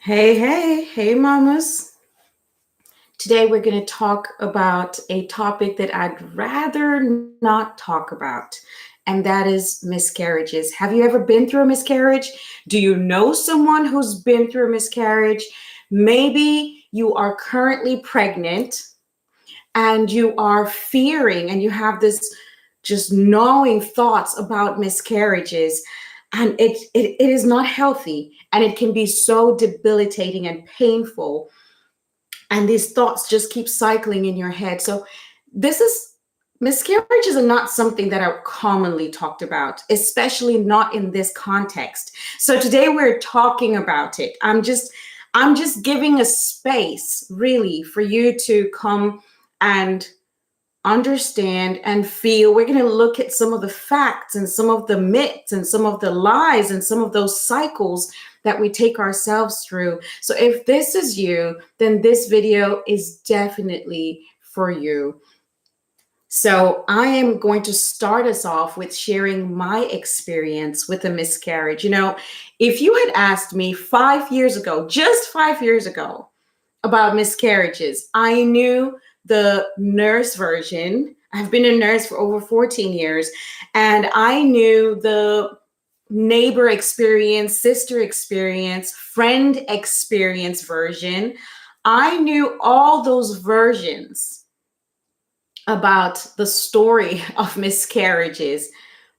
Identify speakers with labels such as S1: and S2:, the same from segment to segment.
S1: Hey, mamas. Today we're going to talk about a topic that I'd rather not talk about, and that is miscarriages. Have you ever been through a miscarriage? Do you know someone who's been through a miscarriage? Maybe you are currently pregnant and you are fearing and you have this just gnawing thoughts about miscarriages, and it is not healthy, and it can be so debilitating and painful, and these thoughts just keep cycling in your head. So this is miscarriages are not something that are commonly talked about, especially not in this context. So today we're talking about it. I'm just giving a space really for you to come and understand and feel. We're going to look at some of the facts and some of the myths and some of the lies and some of those cycles that we take ourselves through. So if this is you, then this video is definitely for you. So I am going to start us off with sharing my experience with a miscarriage. If you had asked me 5 years ago, just 5 years ago, about miscarriages, I knew the nurse version. I've been a nurse for over 14 years, and I knew the neighbor experience, sister experience, friend experience version. I knew all those versions about the story of miscarriages,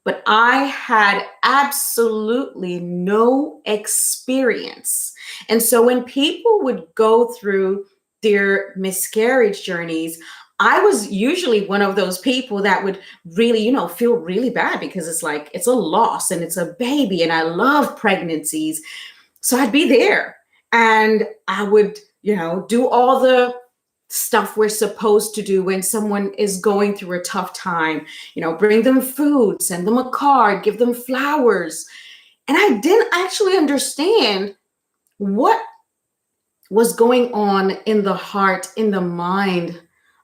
S1: but I had absolutely no experience. And so when people would go through their miscarriage journeys, I was usually one of those people that would really, feel really bad, because it's like it's a loss and it's a baby, and I love pregnancies. So I'd be there and I would, do all the stuff we're supposed to do when someone is going through a tough time. Bring them food, send them a card, give them flowers. And I didn't actually understand what was going on in the heart, in the mind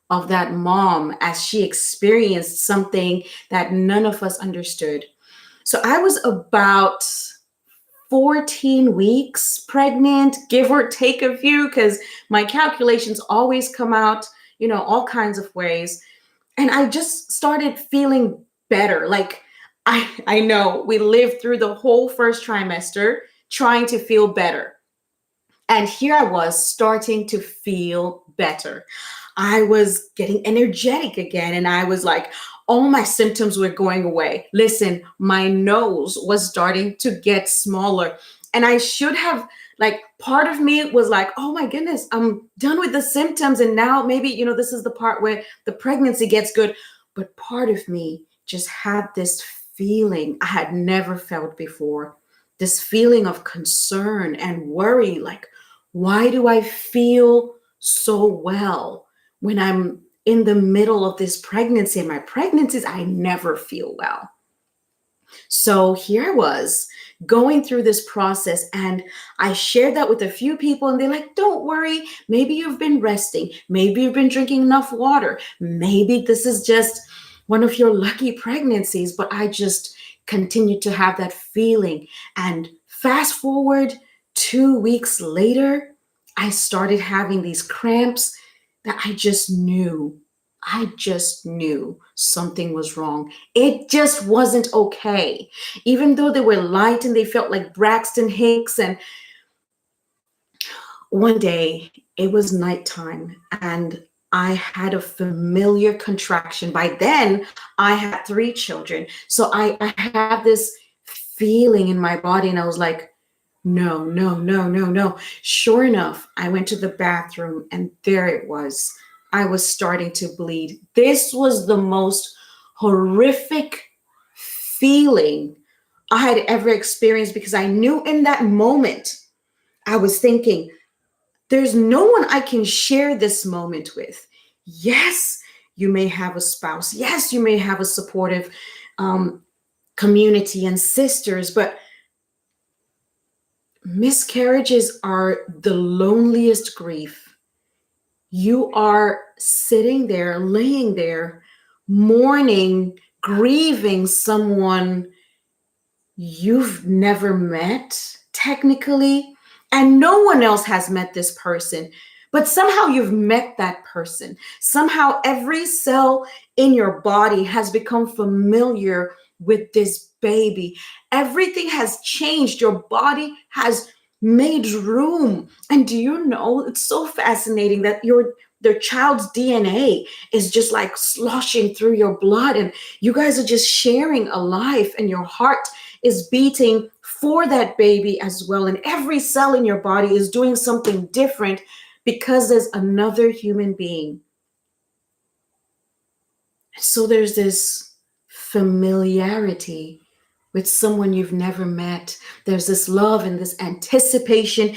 S1: of that mom as she experienced something that none of us understood. So I was about 14 weeks pregnant, give or take a few, because my calculations always come out, all kinds of ways. And I just started feeling better. Like I know we lived through the whole first trimester trying to feel better. And here I was starting to feel better. I was getting energetic again. And I was like, all my symptoms were going away. Listen, my nose was starting to get smaller. And I should have, like, part of me was like, oh my goodness, I'm done with the symptoms. And now maybe, this is the part where the pregnancy gets good. But part of me just had this feeling I had never felt before, this feeling of concern and worry. Like, why do I feel so well when I'm in the middle of this pregnancy? And my pregnancies, I never feel well. So here I was going through this process, and I shared that with a few people, and they're like, don't worry, maybe you've been resting, maybe you've been drinking enough water, maybe this is just one of your lucky pregnancies. But I just continued to have that feeling. And fast forward 2 weeks later, I started having these cramps that I just knew something was wrong. It just wasn't okay. Even though they were light and they felt like Braxton Hicks. And one day it was nighttime and I had a familiar contraction. By then I had 3 children. So I had this feeling in my body, and I was like, no, no, no, no, no. Sure enough, I went to the bathroom and there it was. I was starting to bleed. This was the most horrific feeling I had ever experienced, because I knew in that moment, I was thinking, there's no one I can share this moment with. Yes, you may have a spouse. Yes, you may have a supportive community and sisters, but miscarriages are the loneliest grief. You are sitting there, laying there, mourning, grieving someone you've never met, technically. and no one else has met this person, but somehow you've met that person. Somehow every cell in your body has become familiar with this baby. Everything has changed. Your body has made room. And do you know, it's so fascinating that their child's DNA is just like sloshing through your blood, and you guys are just sharing a life, and your heart is beating for that baby as well. And every cell in your body is doing something different because there's another human being. So there's this familiarity with someone you've never met. There's this love and this anticipation,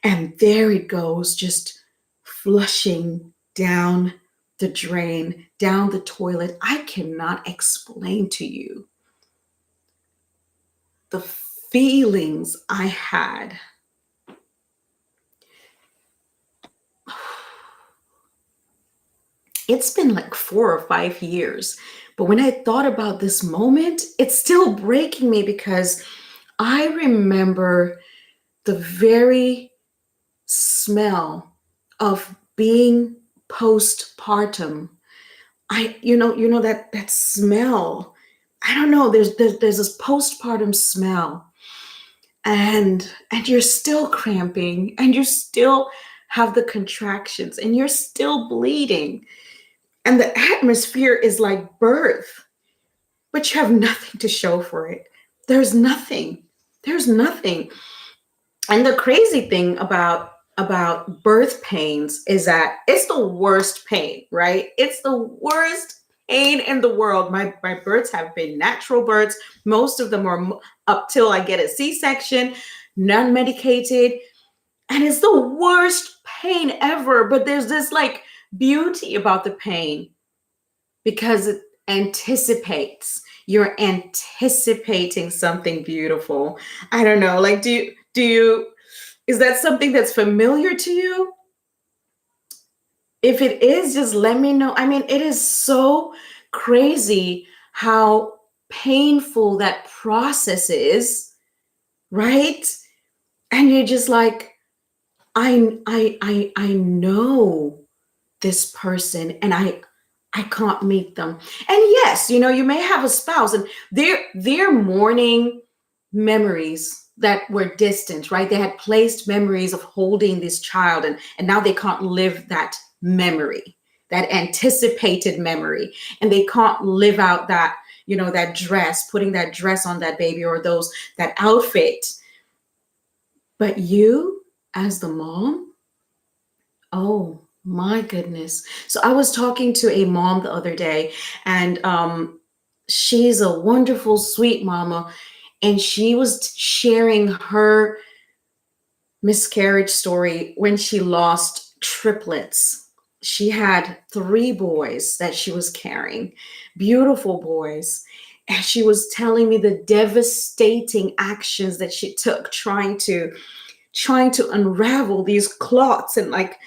S1: and there it goes, just flushing down the drain, down the toilet. I cannot explain to you the feelings I had. It's been like 4 or 5 years, but when I thought about this moment, it's still breaking me because I remember the very smell of being postpartum. You know that smell. I don't know. There's this postpartum smell, and you're still cramping, and you still have the contractions, and you're still bleeding, and the atmosphere is like birth, but you have nothing to show for it. There's nothing. There's nothing. And the crazy thing about birth pains is that it's the worst pain, right? It's the worst pain in the world. My births have been natural births. Most of them are up till I get a C-section, non-medicated. And it's the worst pain ever. But there's this like beauty about the pain because it anticipates. You're anticipating something beautiful. I don't know. Like, do you, is that something that's familiar to you? If it is, just let me know. I mean, it is so crazy how painful that process is, right? And you're just like, I know this person, and I can't meet them. And yes, you may have a spouse, and their mourning memories that were distant, right? They had placed memories of holding this child, and now they can't live that memory, that anticipated memory, and they can't live out that, that dress, putting that dress on that baby, or that outfit. But you, as the mom, oh my goodness. So I was talking to a mom the other day, and she's a wonderful, sweet mama, and she was sharing her miscarriage story when she lost triplets. She had 3 boys that she was carrying, beautiful boys. And she was telling me the devastating actions that she took trying to unravel these clots and like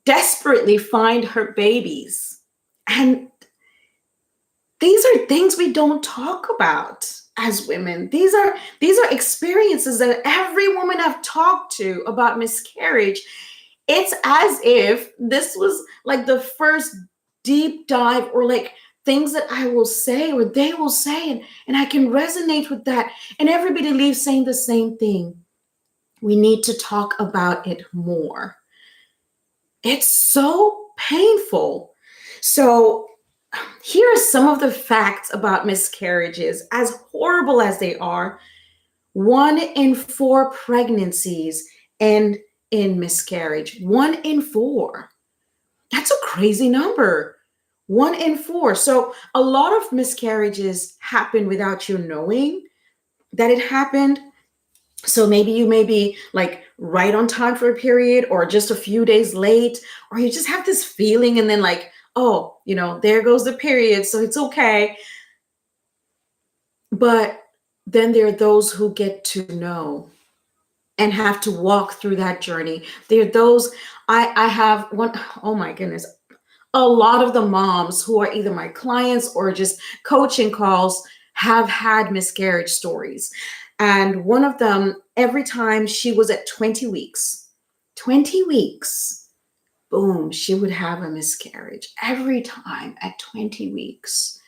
S1: desperately find her babies. And these are things we don't talk about as women. These are experiences that every woman I've talked to about miscarriage, it's as if this was like the first deep dive, or like things that I will say or they will say, and I can resonate with that. And everybody leaves saying the same thing. We need to talk about it more. It's so painful. So here are some of the facts about miscarriages. As horrible as they are, 1 in 4 pregnancies end in miscarriage. 1 in 4. That's a crazy number. 1 in 4. So a lot of miscarriages happen without you knowing that it happened. So maybe you may be like right on time for a period, or just a few days late, or you just have this feeling, and then like, oh, there goes the period, so it's okay. But then there are those who get to know and have to walk through that journey. There are those, I have one, oh my goodness, a lot of the moms who are either my clients or just coaching calls have had miscarriage stories. And one of them, every time she was at 20 weeks, boom, she would have a miscarriage every time at 20 weeks.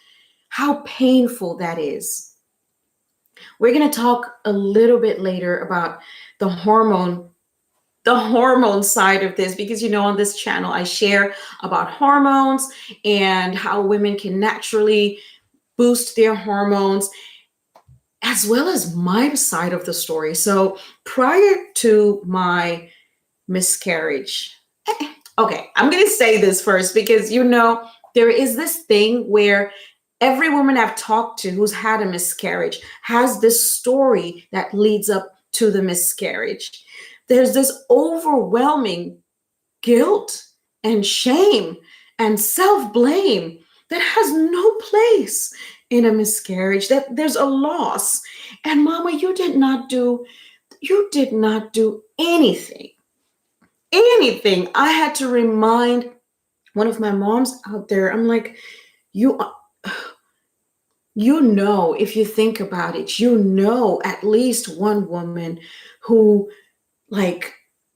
S1: How painful that is. We're going to talk a little bit later about the hormone side of this, because on this channel I share about hormones and how women can naturally boost their hormones, as well as my side of the story. So prior to my miscarriage, okay, I'm going to say this first, because there is this thing where every woman I've talked to who's had a miscarriage has this story that leads up to the miscarriage. There's this overwhelming guilt and shame and self-blame that has no place in a miscarriage, that there's a loss. And mama, you did not do anything. I had to remind one of my moms out there, I'm like, if you think about it, at least one woman who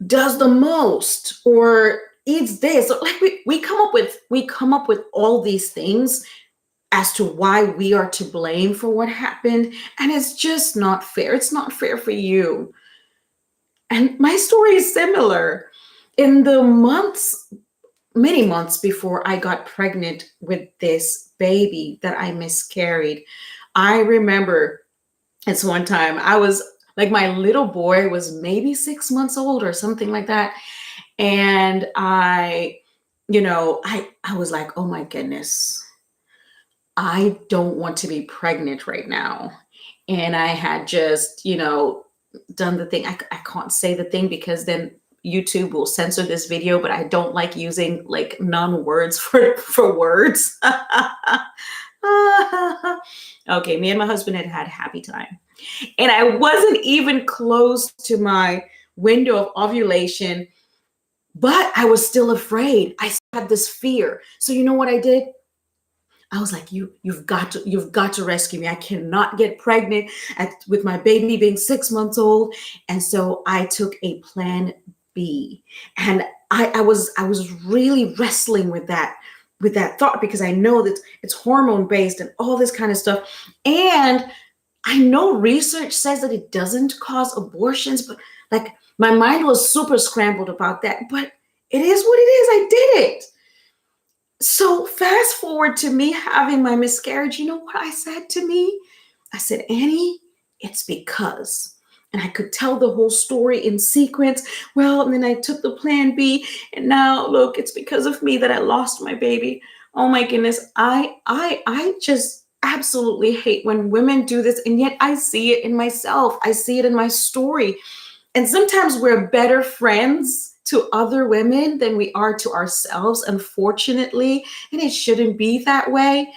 S1: does the most or eats this. So we come up with all these things as to why we are to blame for what happened, and it's just not fair. It's not fair for you. And my story is similar. In the many months before I got pregnant with this baby that I miscarried, I remember it's one time I was my little boy was maybe 6 months old or something like that. And I was like, oh my goodness, I don't want to be pregnant right now. And I had just, done the thing. I can't say the thing because then YouTube will censor this video, but I don't like using non-words for words. Okay, me and my husband had happy time. And I wasn't even close to my window of ovulation, but I was still afraid. I still had this fear. So you know what I did? I was like, you've got to rescue me. I cannot get pregnant with my baby being 6 months old. And so I took a plan B. And I was really wrestling with that thought, because I know that it's hormone based and all this kind of stuff. And I know research says that it doesn't cause abortions, but my mind was super scrambled about that. But it is what it is. I did it. So fast forward to me having my miscarriage. You know what I said to me? I said, Annie, it's because. And I could tell the whole story in sequence. Well, and then I took the plan B, and now look, it's because of me that I lost my baby. Oh my goodness. I just absolutely hate when women do this, and yet I see it in myself. I see it in my story. And sometimes we're better friends to other women than we are to ourselves, unfortunately, and it shouldn't be that way.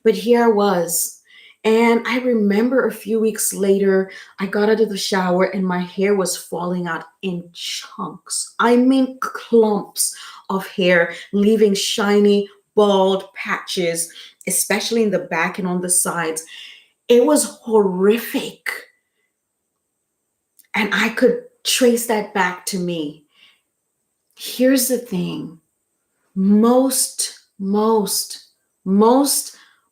S1: But here I was. And I remember a few weeks later, I got out of the shower and my hair was falling out in chunks. I mean, clumps of hair, leaving shiny, bald patches, especially in the back and on the sides. It was horrific. And I could trace that back to me. Here's the thing. Most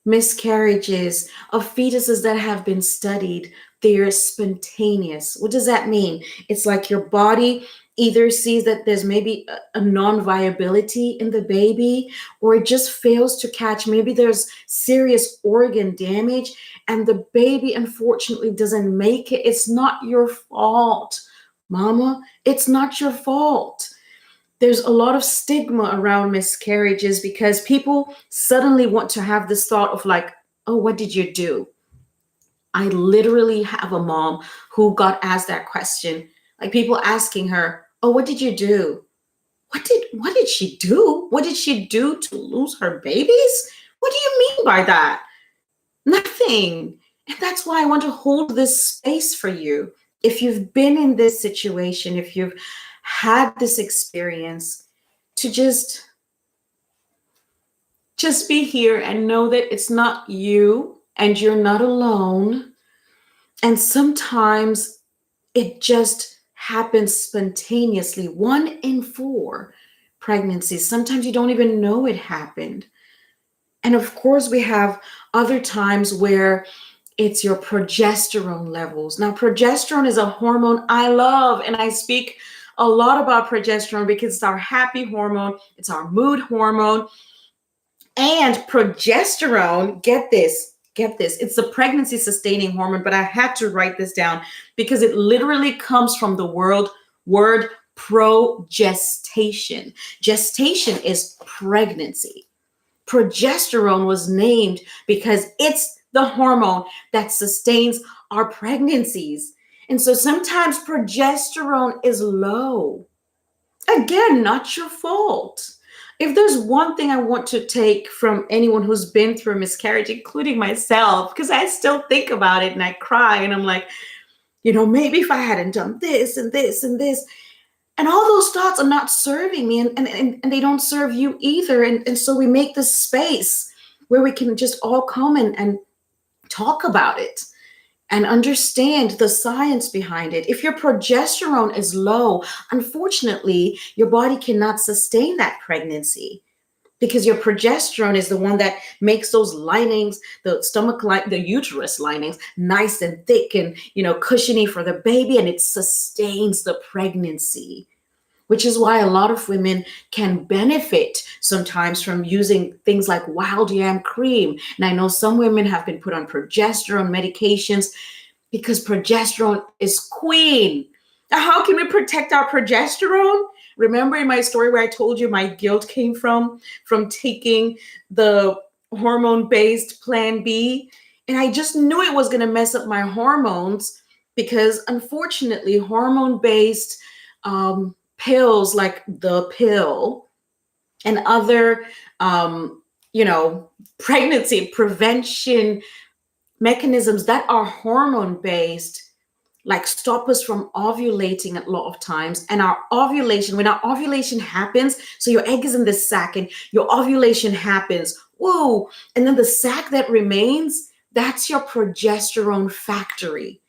S1: miscarriages of fetuses that have been studied, they're spontaneous. What does that mean? It's like your body either sees that there's maybe a non-viability in the baby, or it just fails to catch. Maybe there's serious organ damage and the baby unfortunately doesn't make it. It's not your fault, mama. It's not your fault. There's a lot of stigma around miscarriages because people suddenly want to have this thought of oh, what did you do? I literally have a mom who got asked that question. People asking her, oh, what did you do? What did she do? What did she do to lose her babies? What do you mean by that? Nothing. And that's why I want to hold this space for you. If you've been in this situation, if you've had this experience, to just be here and know that it's not you and you're not alone. And sometimes it just happens spontaneously. 1 in 4 pregnancies. Sometimes you don't even know it happened. And of course, we have other times where it's your progesterone levels. Now, progesterone is a hormone I love, and I speak a lot about progesterone because it's our happy hormone, it's our mood hormone. And progesterone, get this, it's the pregnancy sustaining hormone, but I had to write this down because it literally comes from the word progestation. Gestation is pregnancy. Progesterone was named because it's the hormone that sustains our pregnancies. And so sometimes progesterone is low. Again, not your fault. If there's one thing I want to take from anyone who's been through a miscarriage, including myself, because I still think about it and I cry and I'm like, maybe if I hadn't done this and this and this, and all those thoughts are not serving me and they don't serve you either. And so we make this space where we can just all come and talk about it and understand the science behind it. If your progesterone is low, unfortunately, your body cannot sustain that pregnancy because your progesterone is the one that makes those linings, the stomach line, the uterus linings, nice and thick and, cushiony for the baby, and it sustains the pregnancy. Which is why a lot of women can benefit sometimes from using things like wild yam cream. And I know some women have been put on progesterone medications because progesterone is queen. Now, how can we protect our progesterone? Remember in my story where I told you my guilt came from taking the hormone-based Plan B? And I just knew it was going to mess up my hormones because unfortunately, hormone-based pills like the pill and other, pregnancy prevention mechanisms that are hormone based, like stop us from ovulating a lot of times. And when our ovulation happens, so your egg is in the sac and your ovulation happens, whoa, and then the sac that remains, that's your progesterone factory.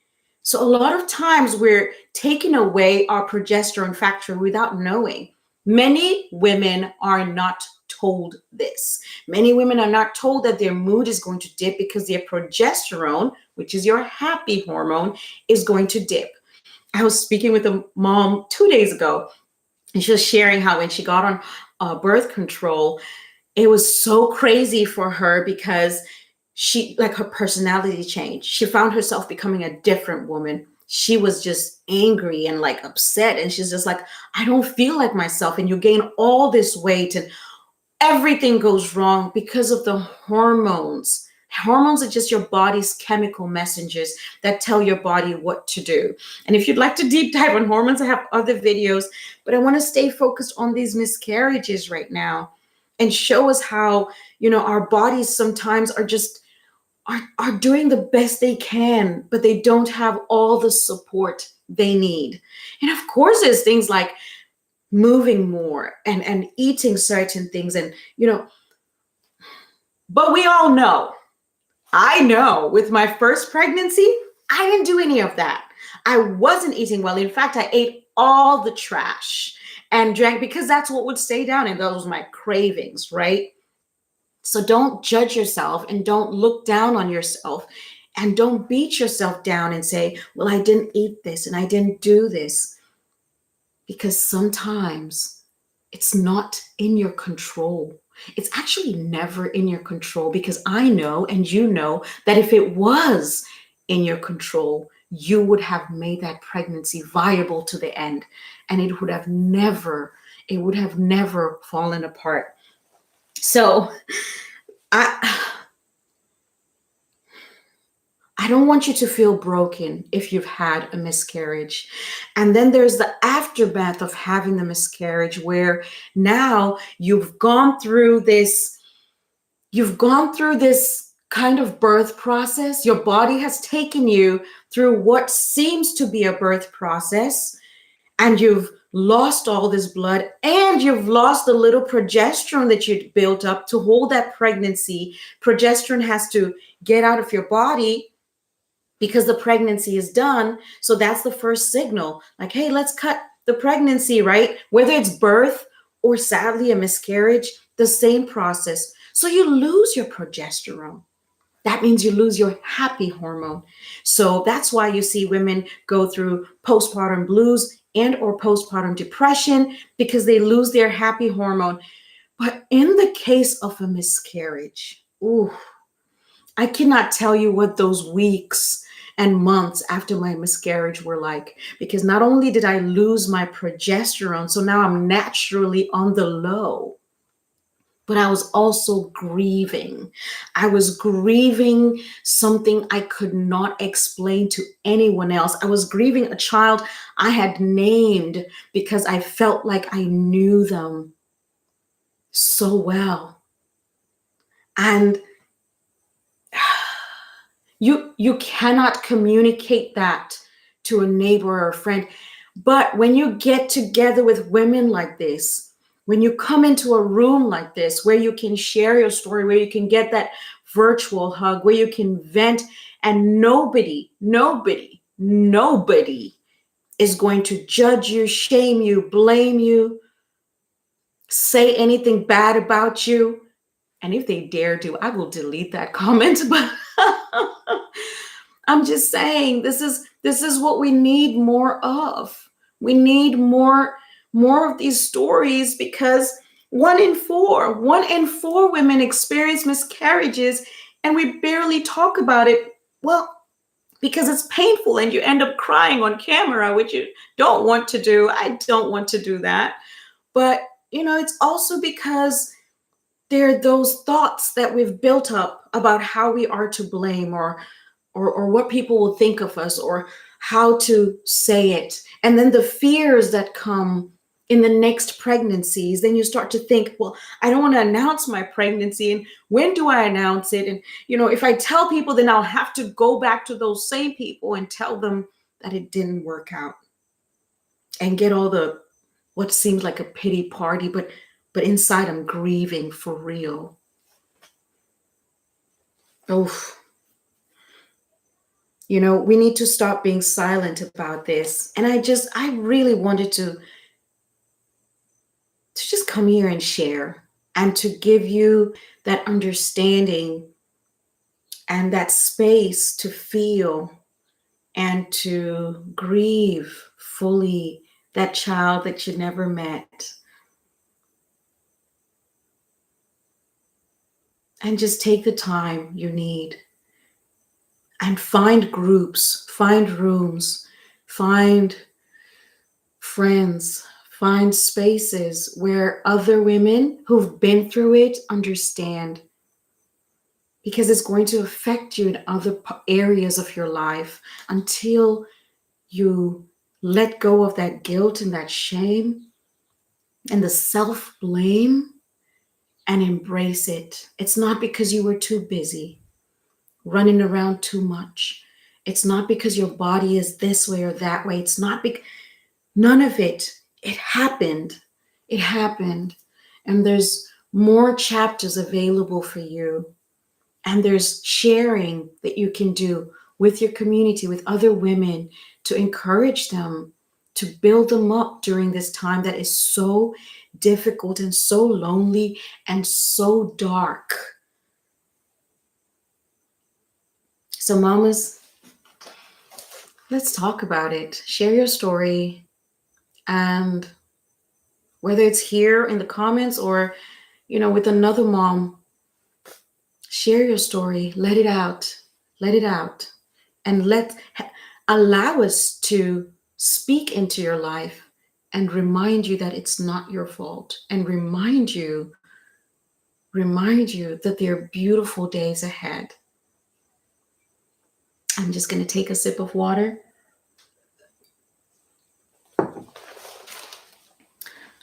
S1: So a lot of times we're taking away our progesterone factory without knowing. Many women are not told this. Many women are not told that their mood is going to dip because their progesterone, which is your happy hormone, is going to dip. I was speaking with a mom 2 days ago, and she was sharing how when she got on birth control, it was so crazy for her because her personality changed. She found herself becoming a different woman. She was just angry and upset. And she's just like, I don't feel like myself. And you gain all this weight and everything goes wrong because of the hormones. Hormones are just your body's chemical messengers that tell your body what to do. And if you'd like to deep dive on hormones, I have other videos, but I want to stay focused on these miscarriages right now and show us how, our bodies sometimes are doing the best they can, but they don't have all the support they need. And of course, there's things like moving more and eating certain things. And, but we all know, I know with my first pregnancy, I didn't do any of that. I wasn't eating well. In fact, I ate all the trash and drank because that's what would stay down. And those were my cravings, right? So don't judge yourself and don't look down on yourself and don't beat yourself down and say, well, I didn't eat this and I didn't do this. Because sometimes it's not in your control. It's actually never in your control because I know and you know that if it was in your control, you would have made that pregnancy viable to the end and it would have never fallen apart. So I don't want you to feel broken if you've had a miscarriage. And then there's the aftermath of having the miscarriage where now you've gone through this kind of birth process. Your body has taken you through what seems to be a birth process, and you've lost all this blood and you've lost the little progesterone that you'd built up to hold that pregnancy. Progesterone has to get out of your body. because the pregnancy is done. So that's the first signal. Like, hey, let's cut the pregnancy, right? Whether it's birth or sadly a miscarriage, the same process. So you lose your progesterone. That means you lose your happy hormone. So that's why you see women go through postpartum blues and or postpartum depression, because they lose their happy hormone. But in the case of a miscarriage, ooh, I cannot tell you what those weeks and months after my miscarriage were like, because not only did I lose my progesterone, so now I'm naturally on the low, but I was also grieving. I was grieving something I could not explain to anyone else. I was grieving a child I had named because I felt like I knew them so well. And you cannot communicate that to a neighbor or a friend. But when you get together with women like this, when you come into a room like this, where you can share your story, where you can get that virtual hug, where you can vent, and nobody is going to judge you, shame you, blame you, say anything bad about you. And if they dare to, I will delete that comment. But I'm just saying, this is what we need more of. We need more of these stories, because one in four women experience miscarriages, and we barely talk about it. Well, because it's painful and you end up crying on camera, which you don't want to do. I don't want to do that. But, it's also because there are those thoughts that we've built up about how we are to blame, or what people will think of us, or how to say it. And then the fears that come in the next pregnancies, then you start to think, well, I don't want to announce my pregnancy. And when do I announce it? And, if I tell people, then I'll have to go back to those same people and tell them that it didn't work out, and get all the, what seems like a pity party, but inside I'm grieving for real. Oh, we need to stop being silent about this. And I really wanted to just come here and share, and to give you that understanding and that space to feel and to grieve fully that child that you never met. And just take the time you need, and find groups, find rooms, find friends, find spaces where other women who've been through it understand, because it's going to affect you in other areas of your life until you let go of that guilt and that shame and the self-blame and embrace it. It's not because you were too busy running around too much. It's not because your body is this way or that way. It's not none of it. It happened. It happened. And there's more chapters available for you. And there's sharing that you can do with your community, with other women, to encourage them, to build them up during this time that is so difficult and so lonely and so dark. So mamas, let's talk about it. Share your story. And whether it's here in the comments or, with another mom, share your story. Let it out. Let it out. And allow us to speak into your life and remind you that it's not your fault, and remind you that there are beautiful days ahead. I'm just going to take a sip of water.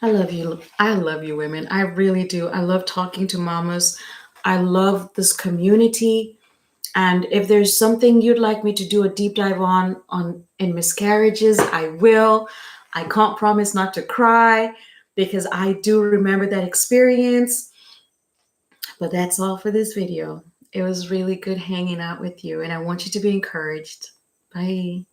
S1: I love you. I love you, women. I really do. I love talking to mamas. I love this community. And if there's something you'd like me to do a deep dive in miscarriages, I will. I can't promise not to cry, because I do remember that experience. But that's all for this video. It was really good hanging out with you, and I want you to be encouraged. Bye.